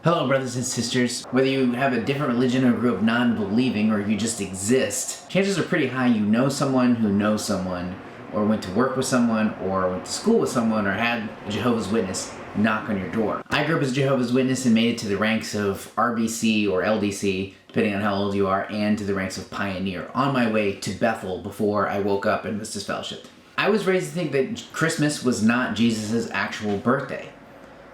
Hello, brothers and sisters. Whether you have a different religion or grew up non-believing, or you just exist, chances are pretty high you know someone who knows someone, or went to work with someone, or went to school with someone, or had a Jehovah's Witness knock on your door. I grew up as a Jehovah's Witness and made it to the ranks of RBC or LDC, depending on how old you are, and to the ranks of Pioneer, on my way to Bethel before I woke up and was disfellowshipped. I was raised to think that Christmas was not Jesus' actual birthday.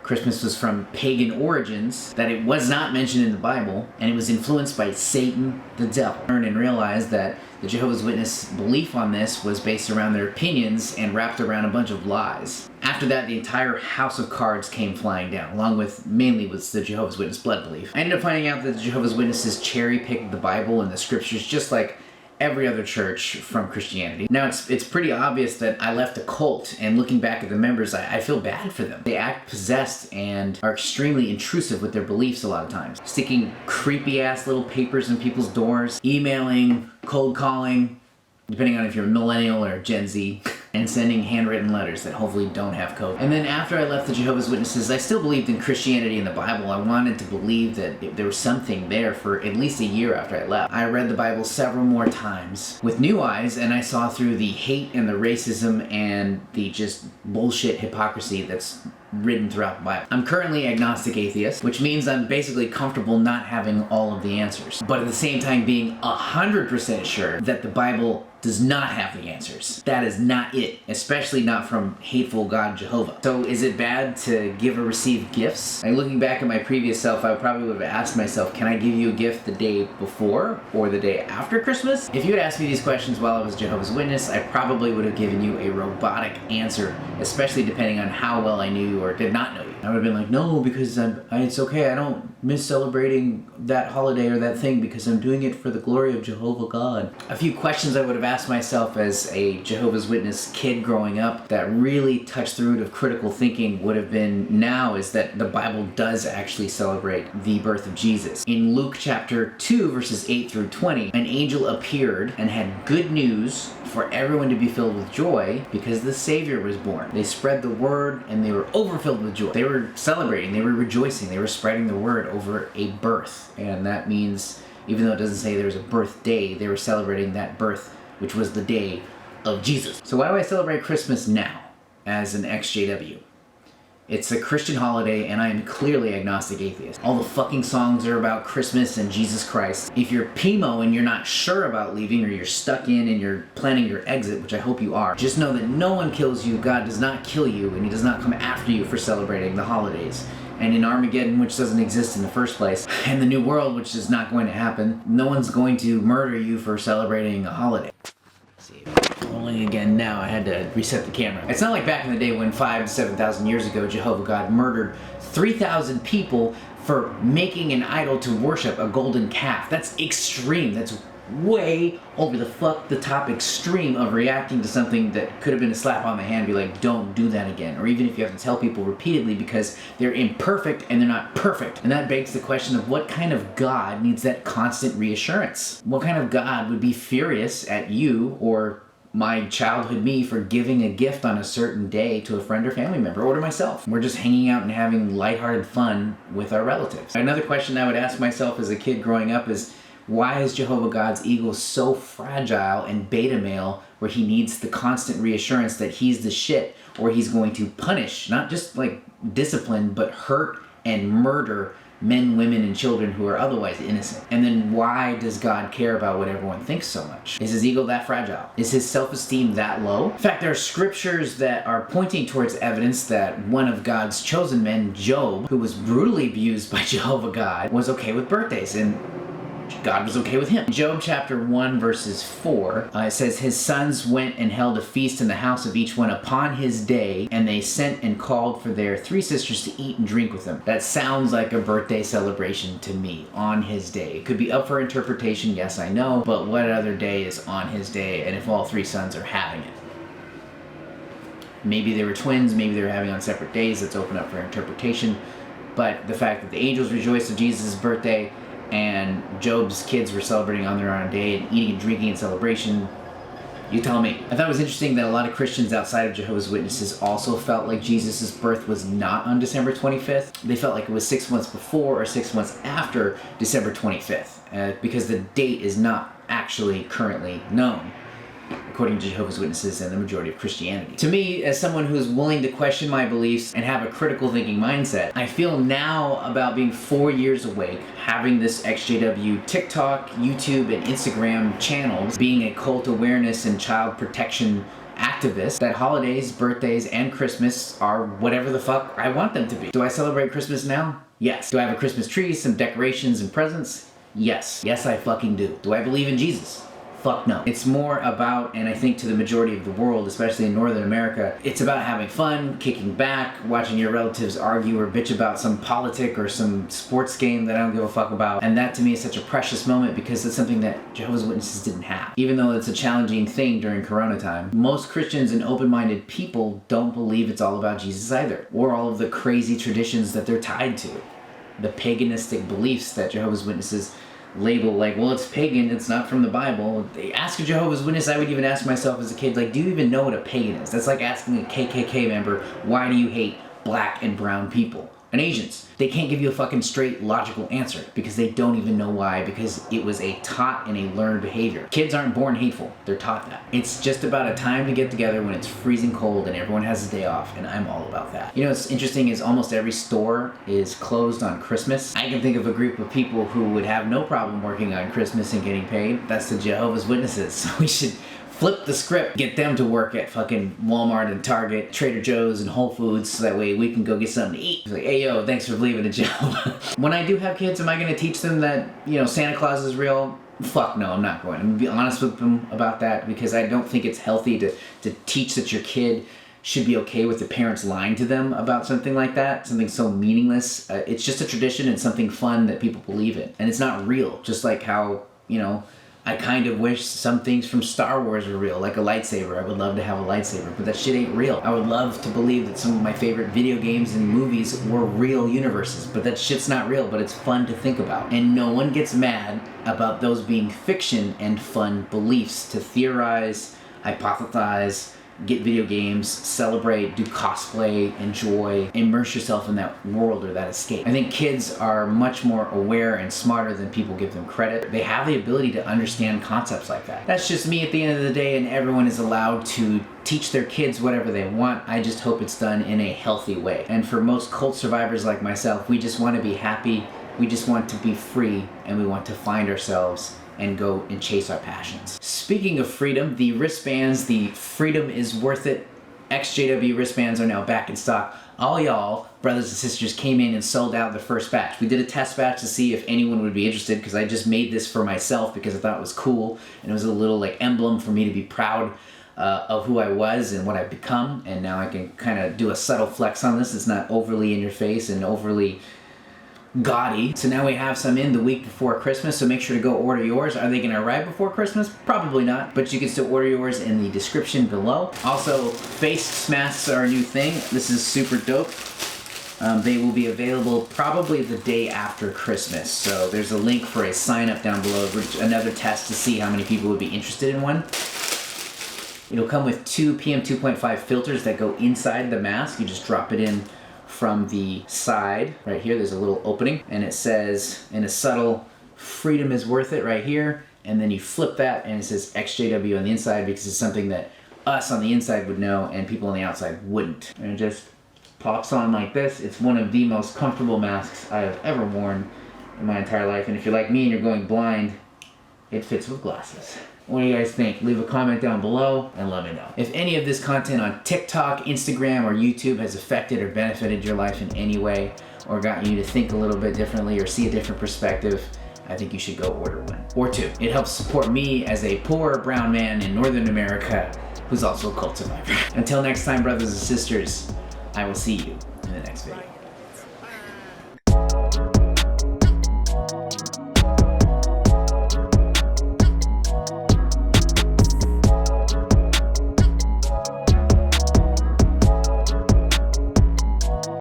Christmas was from pagan origins, that it was not mentioned in the Bible, and it was influenced by Satan, the devil. I learned and realized that the Jehovah's Witness belief on this was based around their opinions and wrapped around a bunch of lies. After that, the entire house of cards came flying down, along with mainly was the Jehovah's Witness blood belief. I ended up finding out that the Jehovah's Witnesses cherry-picked the Bible and the scriptures just like every other church from Christianity. Now, it's pretty obvious that I left a cult, and looking back at the members, I feel bad for them. They act possessed and are extremely intrusive with their beliefs a lot of times. Sticking creepy-ass little papers in people's doors, emailing, cold calling, depending on if you're a millennial or Gen Z, and sending handwritten letters that hopefully don't have code. And then after I left the Jehovah's Witnesses, I still believed in Christianity and the Bible. I wanted to believe that there was something there for at least a year after I left. I read the Bible several more times with new eyes, and I saw through the hate and the racism and the just bullshit hypocrisy that's written throughout the Bible. I'm currently Agnostic Atheist, which means I'm basically comfortable not having all of the answers, but at the same time being 100% sure that the Bible does not have the answers. That is not it, especially not from hateful God Jehovah. So is it bad to give or receive gifts? Like, looking back at my previous self, I probably would have asked myself, can I give you a gift the day before or the day after Christmas? If you had asked me these questions while I was Jehovah's Witness, I probably would have given you a robotic answer, especially depending on how well I knew you or did not know you. I would have been like, no, because it's okay, I don't miss celebrating that holiday or that thing because I'm doing it for the glory of Jehovah God. A few questions I would have asked myself as a Jehovah's Witness kid growing up that really touched the root of critical thinking would have been now is that the Bible does actually celebrate the birth of Jesus. In Luke chapter 2 verses 8 through 20, an angel appeared and had good news for everyone to be filled with joy because the Savior was born. They spread the word and they were overfilled with joy. They were celebrating, they were rejoicing, they were spreading the word over a birth. And that means, even though it doesn't say there was a birthday, they were celebrating that birth, which was the day of Jesus. So why do I celebrate Christmas now as an XJW? It's a Christian holiday, and I am clearly Agnostic Atheist. All the fucking songs are about Christmas and Jesus Christ. If you're PIMO and you're not sure about leaving, or you're stuck in and you're planning your exit, which I hope you are, just know that no one kills you, God does not kill you, and He does not come after you for celebrating the holidays. And in Armageddon, which doesn't exist in the first place, and the New World, which is not going to happen, no one's going to murder you for celebrating a holiday. Rolling again now, I had to reset the camera. It's not like back in the day when 5,000 to 7,000 years ago, Jehovah God murdered 3,000 people for making an idol to worship, a golden calf. That's extreme. That's way over the top extreme of reacting to something that could have been a slap on the hand, be like, don't do that again. Or even if you have to tell people repeatedly because they're imperfect and they're not perfect. And that begs the question of what kind of God needs that constant reassurance? What kind of God would be furious at you or my childhood me for giving a gift on a certain day to a friend or family member or to myself? We're just hanging out and having lighthearted fun with our relatives. Another question I would ask myself as a kid growing up is, why is Jehovah God's ego so fragile and beta male where he needs the constant reassurance that he's the shit, or he's going to punish, not just like discipline, but hurt and murder men, women, and children who are otherwise innocent? And then why does God care about what everyone thinks so much? Is his ego that fragile? Is his self-esteem that low? In fact, there are scriptures that are pointing towards evidence that one of God's chosen men, Job, who was brutally abused by Jehovah God, was okay with birthdays, and God was okay with him. Job chapter 1 verses 4, it says, his sons went and held a feast in the house of each one upon his day, and they sent and called for their 3 sisters to eat and drink with them. That sounds like a birthday celebration to me, on his day. It could be up for interpretation, yes I know, but what other day is on his day, and if all 3 sons are having it? Maybe they were twins, maybe they were having on separate days, that's open up for interpretation, but the fact that the angels rejoiced at Jesus' birthday, and Job's kids were celebrating on their own day and eating and drinking in celebration, You tell me. I thought it was interesting that a lot of Christians outside of Jehovah's Witnesses also felt like Jesus' birth was not on December 25th. They felt like it was 6 months before or 6 months after December 25th, because the date is not actually currently known, according to Jehovah's Witnesses and the majority of Christianity. To me, as someone who's willing to question my beliefs and have a critical thinking mindset, I feel now about being 4 years awake, having this XJW TikTok, YouTube, and Instagram channels, being a cult awareness and child protection activist, that holidays, birthdays, and Christmas are whatever the fuck I want them to be. Do I celebrate Christmas now? Yes. Do I have a Christmas tree, some decorations, and presents? Yes. Yes, I fucking do. Do I believe in Jesus? Fuck no. It's more about, and I think to the majority of the world, especially in Northern America, it's about having fun, kicking back, watching your relatives argue or bitch about some politic or some sports game that I don't give a fuck about. And that to me is such a precious moment because it's something that Jehovah's Witnesses didn't have. Even though it's a challenging thing during Corona time, most Christians and open-minded people don't believe it's all about Jesus either, or all of the crazy traditions that they're tied to. The paganistic beliefs that Jehovah's Witnesses label like, well, it's pagan, it's not from the Bible. They ask a Jehovah's Witness, I would even ask myself as a kid, like, do you even know what a pagan is? That's like asking a KKK member, why do you hate black and brown people and Asians? They can't give you a fucking straight logical answer because they don't even know why, because it was a taught and a learned behavior. Kids aren't born hateful, they're taught that. It's just about a time to get together when it's freezing cold and everyone has a day off, and I'm all about that. You know what's interesting is almost every store is closed on Christmas. I can think of a group of people who would have no problem working on Christmas and getting paid. That's the Jehovah's Witnesses. So we should flip the script, get them to work at fucking Walmart and Target, Trader Joe's and Whole Foods, so that way we can go get something to eat. It's like, hey yo, thanks for believing in Jehovah. When I do have kids, am I gonna teach them that, you know, Santa Claus is real? Fuck no, I'm not going. I'm gonna be honest with them about that because I don't think it's healthy to teach that your kid should be okay with the parents lying to them about something like that, something so meaningless. It's just a tradition and something fun that people believe in. And it's not real, just like how, you know, I kind of wish some things from Star Wars were real, like a lightsaber. I would love to have a lightsaber, but that shit ain't real. I would love to believe that some of my favorite video games and movies were real universes, but that shit's not real, but it's fun to think about. And no one gets mad about those being fiction and fun beliefs to theorize, hypothesize, get video games, celebrate, do cosplay, enjoy, immerse yourself in that world or that escape. I think kids are much more aware and smarter than people give them credit. They have the ability to understand concepts like that. That's just me at the end of the day, and everyone is allowed to teach their kids whatever they want. I just hope it's done in a healthy way. And for most cult survivors like myself, we just want to be happy, we just want to be free, and we want to find ourselves and go and chase our passions. Speaking of freedom, the wristbands, the Freedom is Worth It XJW wristbands are now back in stock. All y'all, brothers and sisters, came in and sold out the first batch. We did a test batch to see if anyone would be interested because I just made this for myself because I thought it was cool and it was a little like emblem for me to be proud of who I was and what I've become. And now I can kind of do a subtle flex on this. It's not overly in your face and overly gaudy. So now we have some in the week before Christmas, so make sure to go order yours. Are they going to arrive before Christmas? Probably not, but you can still order yours in the description below. Also, face masks are a new thing. This is super dope. They will be available probably the day after Christmas, so there's a link for a sign up down below, another test to see how many people would be interested in one. It'll come with two PM 2.5 filters that go inside the mask. You just drop it in from the side. Right here, there's a little opening, and it says in a subtle, Freedom is Worth It right here, and then you flip that and it says XJW on the inside because it's something that us on the inside would know and people on the outside wouldn't. And it just pops on like this. It's one of the most comfortable masks I have ever worn in my entire life, and if you're like me and you're going blind, it fits with glasses. What do you guys think? Leave a comment down below and let me know. If any of this content on TikTok, Instagram, or YouTube has affected or benefited your life in any way, or got you to think a little bit differently or see a different perspective, I think you should go order one. Or two. It helps support me as a poor brown man in Northern America who's also a cult survivor. Until next time, brothers and sisters, I will see you in the next video.